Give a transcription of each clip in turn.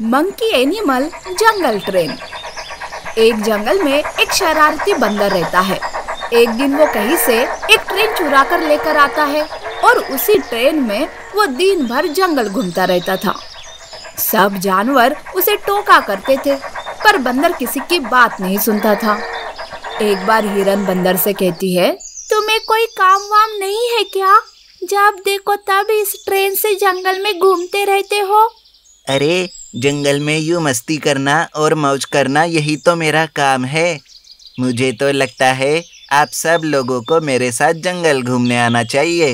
Monkey animal जंगल train. एक जंगल में एक शरारती बंदर रहता है। एक दिन वो कहीं से एक ट्रेन चुरा कर लेकर आता है और उसी ट्रेन में वो दिन भर जंगल घूमता रहता था। सब जानवर उसे टोका करते थे, पर बंदर किसी की बात नहीं सुनता था। एक बार हिरन बंदर से कहती है, तुम्हें कोई काम वाम नहीं है क्या? जब देखो तब इस ट्रेन से जंगल में घूमते रहते हो। अरे जंगल में यूं मस्ती करना और मौज करना यही तो मेरा काम है। मुझे तो लगता है आप सब लोगों को मेरे साथ जंगल घूमने आना चाहिए।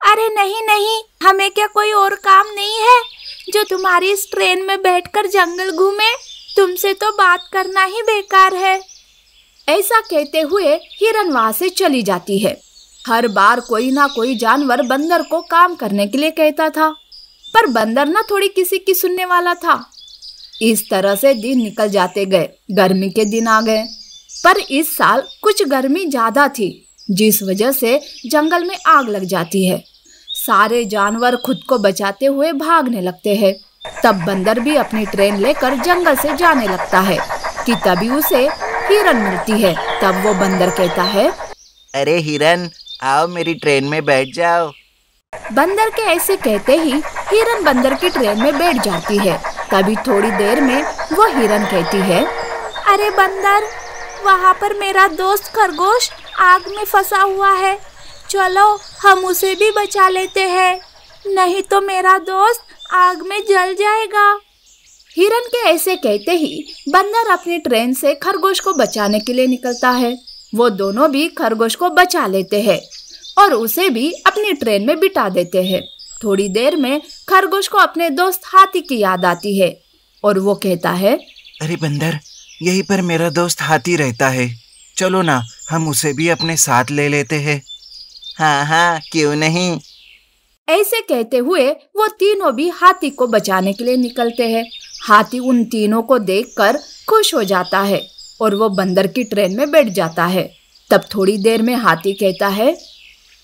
अरे नहीं नहीं, हमें क्या कोई और काम नहीं है जो तुम्हारी इस ट्रेन में बैठकर जंगल घूमे? तुमसे तो बात करना ही बेकार है। ऐसा कहते हुए हिरन वहाँ से चली जाती है। हर बार कोई ना कोई जानवर बंदर को काम करने के लिए कहता था, पर बंदर ना थोड़ी किसी की सुनने वाला था। इस तरह से दिन निकल जाते गए। गर्मी के दिन आ गए, पर इस साल कुछ गर्मी ज्यादा थी, जिस वजह से जंगल में आग लग जाती है। सारे जानवर खुद को बचाते हुए भागने लगते हैं। तब बंदर भी अपनी ट्रेन लेकर जंगल से जाने लगता है कि तभी उसे हिरन मिलती है। तब वो बंदर कहता है, अरे हिरन, आओ मेरी ट्रेन में बैठ जाओ। बंदर के ऐसे कहते ही हिरन बंदर की ट्रेन में बैठ जाती है। तभी थोड़ी देर में वो हिरन कहती है, अरे बंदर, वहाँ पर मेरा दोस्त खरगोश आग में फंसा हुआ है। चलो हम उसे भी बचा लेते हैं, नहीं तो मेरा दोस्त आग में जल जाएगा। हिरन के ऐसे कहते ही बंदर अपनी ट्रेन से खरगोश को बचाने के लिए निकलता है। वो दोनों भी खरगोश को बचा लेते हैं और उसे भी अपनी ट्रेन में बिठा देते हैं। थोड़ी देर में खरगोश को अपने दोस्त हाथी की याद आती है और वो कहता है, अरे बंदर, यहीं पर मेरा दोस्त हाथी रहता है, चलो ना हम उसे भी अपने साथ ले लेते हैं। हाँ हाँ, क्यों नहीं। ऐसे कहते हुए वो तीनों भी हाथी को बचाने के लिए निकलते हैं। हाथी उन तीनों को देखकर खुश हो जाता है और वो बंदर की ट्रेन में बैठ जाता है। तब थोड़ी देर में हाथी कहता है,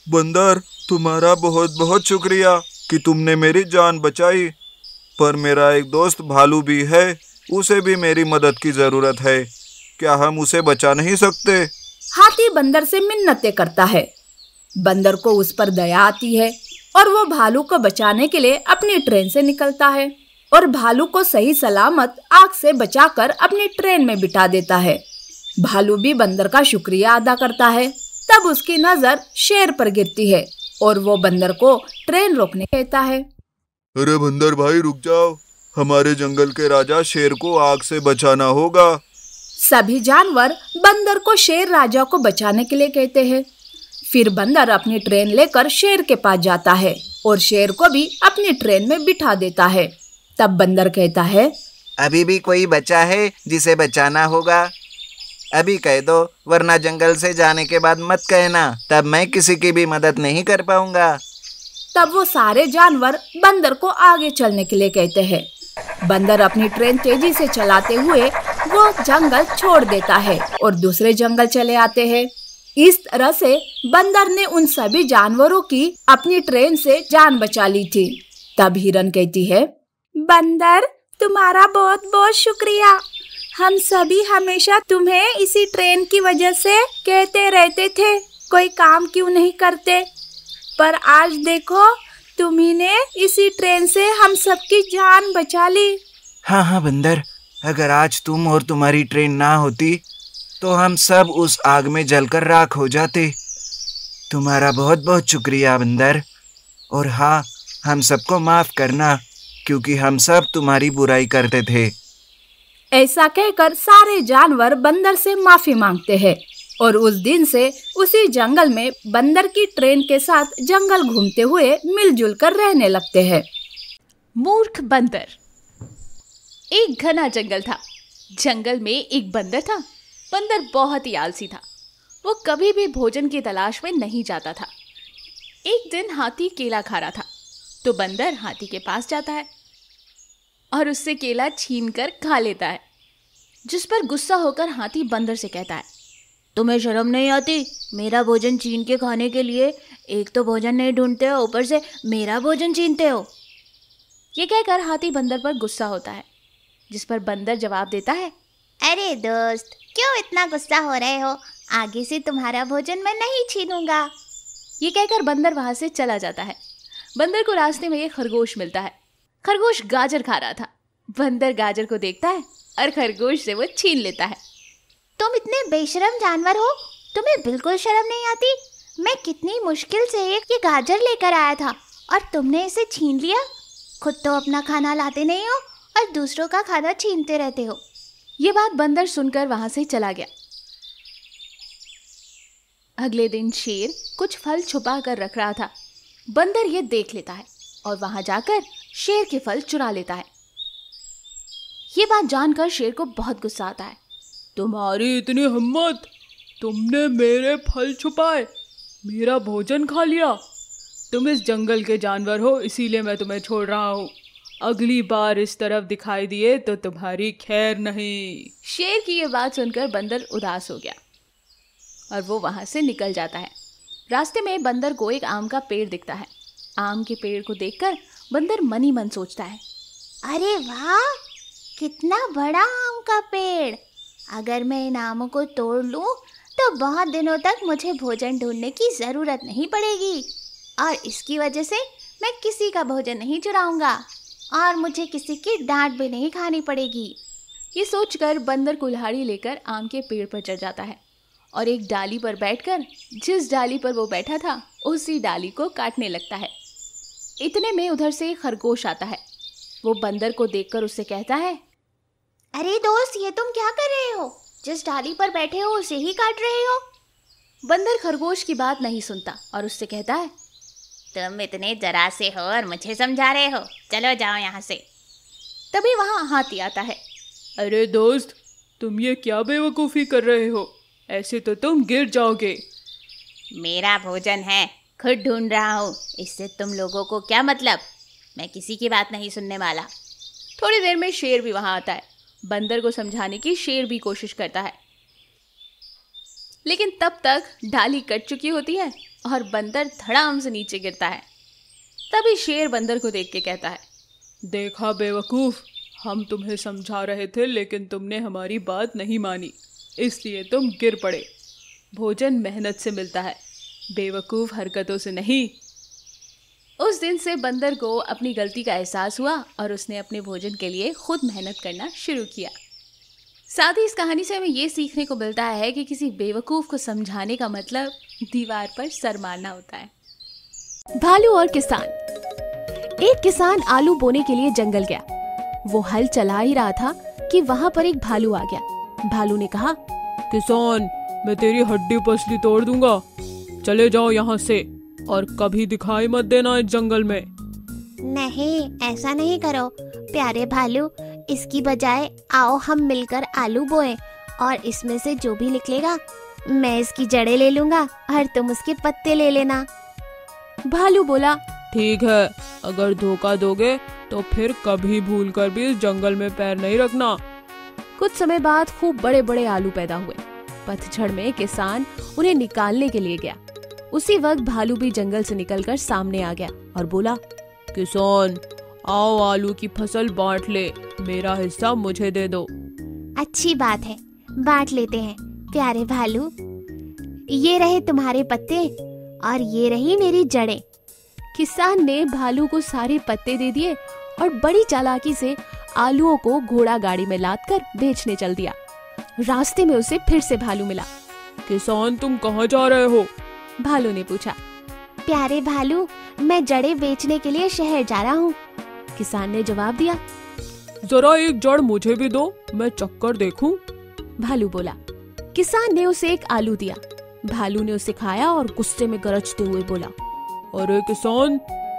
बंदर, तुम्हारा बहुत बहुत शुक्रिया कि तुमने मेरी जान बचाई, पर मेरा एक दोस्त भालू भी है, उसे भी मेरी मदद की जरूरत है। क्या हम उसे बचा नहीं सकते? हाथी बंदर से मिन्नतें करता है। बंदर को उस पर दया आती है और वो भालू को बचाने के लिए अपनी ट्रेन से निकलता है और भालू को सही सलामत आग से बचाकर अपनी ट्रेन में बिठा देता है। भालू भी बंदर का शुक्रिया अदा करता है। तब उसकी नजर शेर पर गिरती है और वो बंदर को ट्रेन रोकने कहता है। अरे बंदर भाई, रुक जाओ, हमारे जंगल के राजा शेर को आग से बचाना होगा। सभी जानवर बंदर को शेर राजा को बचाने के लिए कहते हैं। फिर बंदर अपनी ट्रेन लेकर शेर के पास जाता है और शेर को भी अपनी ट्रेन में बिठा देता है। तब बंदर कहता है, अभी भी कोई बचा है जिसे बचाना होगा? अभी कह दो, वरना जंगल से जाने के बाद मत कहना, तब मैं किसी की भी मदद नहीं कर पाऊंगा। तब वो सारे जानवर बंदर को आगे चलने के लिए कहते हैं। बंदर अपनी ट्रेन तेजी से चलाते हुए वो जंगल छोड़ देता है और दूसरे जंगल चले आते हैं। इस तरह से बंदर ने उन सभी जानवरों की अपनी ट्रेन से जान बचा ली थी। तब हिरन कहती है, बंदर, तुम्हारा बहुत बहुत शुक्रिया। हम सभी हमेशा तुम्हें इसी ट्रेन की वजह से कहते रहते थे कोई काम क्यों नहीं करते, पर आज देखो तुम्ही ने इसी ट्रेन से हम सबकी जान बचा ली। हाँ हाँ बंदर, अगर आज तुम और तुम्हारी ट्रेन ना होती तो हम सब उस आग में जलकर राख हो जाते। तुम्हारा बहुत बहुत शुक्रिया बंदर। और हाँ, हम सबको माफ करना, क्योंकि हम सब तुम्हारी बुराई करते थे। ऐसा कहकर सारे जानवर बंदर से माफी मांगते हैं और उस दिन से उसी जंगल में बंदर की ट्रेन के साथ जंगल घूमते हुए मिलजुल कर रहने लगते हैं। मूर्ख बंदर। एक घना जंगल था। जंगल में एक बंदर था। बंदर बहुत ही आलसी था। वो कभी भी भोजन की तलाश में नहीं जाता था। एक दिन हाथी केला खा रहा था, तो बंदर हाथी के पास जाता है और उससे केला छीन कर खा लेता है, जिस पर गुस्सा होकर हाथी बंदर से कहता है, तुम्हें शर्म नहीं आती? मेरा भोजन छीन के खाने के लिए एक तो भोजन नहीं ढूंढते हो, ऊपर से मेरा भोजन छीनते हो। ये कहकर हाथी बंदर पर गुस्सा होता है, जिस पर बंदर जवाब देता है, अरे दोस्त, क्यों इतना गुस्सा हो रहे हो? आगे से तुम्हारा भोजन मैं नहीं छीनूंगा। ये कहकर बंदर वहां से चला जाता है। बंदर को रास्ते में एक खरगोश मिलता है। खरगोश गाजर खा रहा था। बंदर गाजर को देखता है और खरगोश से वो छीन लेता है। तुम इतने बेशरम जानवर हो, तुम्हें बिल्कुल शर्म नहीं आती? मैं कितनी मुश्किल से ये गाजर लेकर आया था और तुमने इसे छीन लिया। खुद तो अपना खाना लाते नहीं हो और दूसरों का खाना छीनते रहते हो। ये बात बंदर सुनकर वहां से चला गया। अगले दिन शेर कुछ फल छुपा कर रख रहा था। बंदर ये देख लेता है और वहां जाकर शेर के फल चुरा लेता है। ये बात जानकर शेर को बहुत गुस्सा आता है। तुम्हारी इतनी हिम्मत, तुमने मेरे फल छुपाए, मेरा भोजन खा लिया। तुम इस जंगल के जानवर हो, इसीलिए मैं तुम्हें छोड़ रहा हूँ। अगली बार इस तरफ दिखाई दिए तो तुम्हारी खैर नहीं। शेर की ये बात सुनकर बंदर उदास हो गया और वो वहां से निकल जाता है। रास्ते में बंदर को एक आम का पेड़ दिखता है। आम के पेड़ को देखकर बंदर मन ही मन सोचता है, अरे वाह, कितना बड़ा आम का पेड़। अगर मैं इन आमों को तोड़ लूं तो बहुत दिनों तक मुझे भोजन ढूंढने की ज़रूरत नहीं पड़ेगी और इसकी वजह से मैं किसी का भोजन नहीं चुराऊंगा और मुझे किसी की डांट भी नहीं खानी पड़ेगी। ये सोचकर बंदर कुल्हाड़ी लेकर आम के पेड़ पर चढ़ जाता है और एक डाली पर बैठकर जिस डाली पर वो बैठा था उसी डाली को काटने लगता है। इतने में उधर से एक खरगोश आता है। वो बंदर को देखकर उससे कहता है, अरे दोस्त, ये तुम क्या कर रहे हो? जिस डाली पर बैठे हो उसे ही काट रहे हो। बंदर खरगोश की बात नहीं सुनता और उससे कहता है, तुम इतने जरा से हो और मुझे समझा रहे हो, चलो जाओ यहाँ से। तभी वहाँ हाथी आता है। अरे दोस्त, तुम ये क्या बेवकूफ़ी कर रहे हो? ऐसे तो तुम गिर जाओगे। मेरा भोजन है, खुद ढूंढ रहा हूँ, इससे तुम लोगों को क्या मतलब? मैं किसी की बात नहीं सुनने वाला। थोड़ी देर में शेर भी वहाँ आता है। बंदर को समझाने की शेर भी कोशिश करता है, लेकिन तब तक डाली कट चुकी होती है और बंदर धड़ाम से नीचे गिरता है। तभी शेर बंदर को देख के कहता है, देखा बेवकूफ़, हम तुम्हें समझा रहे थे लेकिन तुमने हमारी बात नहीं मानी, इसलिए तुम गिर पड़े। भोजन मेहनत से मिलता है, बेवकूफ़ हरकतों से नहीं। उस दिन से बंदर को अपनी गलती का एहसास हुआ और उसने अपने भोजन के लिए खुद मेहनत करना शुरू किया। साथ ही इस कहानी से हमें ये सीखने को मिलता है कि किसी बेवकूफ़ को समझाने का मतलब दीवार पर सर मारना होता है। भालू और किसान। एक किसान आलू बोने के लिए जंगल गया। वो हल चला ही रहा था कि वहाँ पर एक भालू आ गया। भालू ने कहा, किसान, मैं तेरी हड्डी पसली तोड़ दूंगा, चले जाओ यहाँ से और कभी दिखाई मत देना इस जंगल में। नहीं, ऐसा नहीं करो प्यारे भालू, इसकी बजाय आओ हम मिलकर आलू बोएं और इसमें से जो भी निकलेगा मैं इसकी जड़ें ले लूंगा और तुम उसके पत्ते ले लेना। भालू बोला, ठीक है, अगर धोखा दोगे तो फिर कभी भूलकर भी इस जंगल में पैर नहीं रखना। कुछ समय बाद खूब बड़े बड़े आलू पैदा हुए। पतझड़ में किसान उन्हें निकालने के लिए गया। उसी वक्त भालू भी जंगल से निकलकर सामने आ गया और बोला, किसान, आओ आलू की फसल बांट ले, मेरा हिस्सा मुझे दे दो। अच्छी बात है, बांट लेते हैं प्यारे भालू। ये रहे तुम्हारे पत्ते और ये रही मेरी जड़ें। किसान ने भालू को सारे पत्ते दे दिए और बड़ी चालाकी से आलूओं को घोड़ा गाड़ी में लादकर बेचने चल दिया। रास्ते में उसे फिर से भालू मिला। किसान, तुम कहाँ जा रहे हो? भालू ने पूछा। प्यारे भालू, मैं जड़ें बेचने के लिए शहर जा रहा हूँ। किसान ने जवाब दिया। जरा एक जड़ मुझे भी दो, मैं चक्कर देखूं। भालू बोला। किसान ने उसे एक आलू दिया। भालू ने उसे खाया और गुस्से में गरजते हुए बोला, अरे किसान,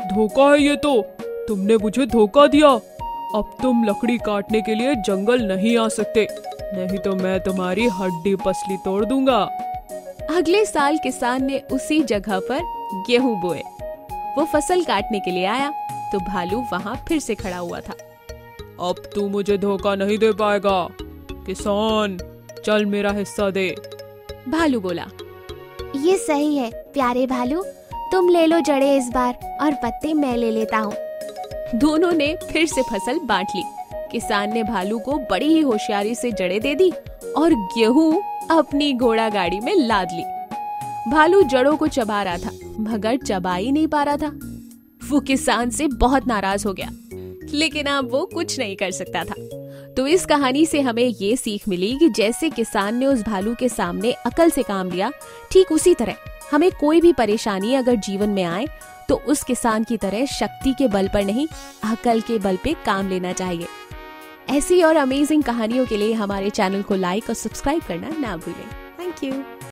धोखा है ये तो, तुमने मुझे धोखा दिया। अब तुम लकड़ी काटने के लिए जंगल नहीं आ सकते, नहीं तो मैं तुम्हारी हड्डी पसली तोड़ दूंगा। अगले साल किसान ने उसी जगह पर गेहूं बोए। वो फसल काटने के लिए आया तो भालू वहाँ फिर से खड़ा हुआ था। अब तू मुझे धोखा नहीं दे पाएगा। किसान, चल मेरा हिस्सा दे। भालू बोला। ये सही है प्यारे भालू, तुम ले लो जड़ें इस बार और पत्ते मैं ले लेता हूँ। दोनों ने फिर से फसल बांट ली। किसान ने भालू को बड़ी ही होशियारी से जड़ें दे दी और गेहूं अपनी घोड़ा गाड़ी में लाद ली। भालू जड़ों को चबा रहा था मगर चबा ही नहीं पा रहा था। वो किसान से बहुत नाराज हो गया, लेकिन अब वो कुछ नहीं कर सकता था। तो इस कहानी से हमें ये सीख मिली कि जैसे किसान ने उस भालू के सामने अकल से काम लिया, ठीक उसी तरह हमें कोई भी परेशानी अगर जीवन में आए तो उस किसान की तरह शक्ति के बल पर नहीं, अकल के बल पे काम लेना चाहिए। ऐसी और अमेजिंग कहानियों के लिए हमारे चैनल को लाइक और सब्सक्राइब करना ना भूलें। Thank you.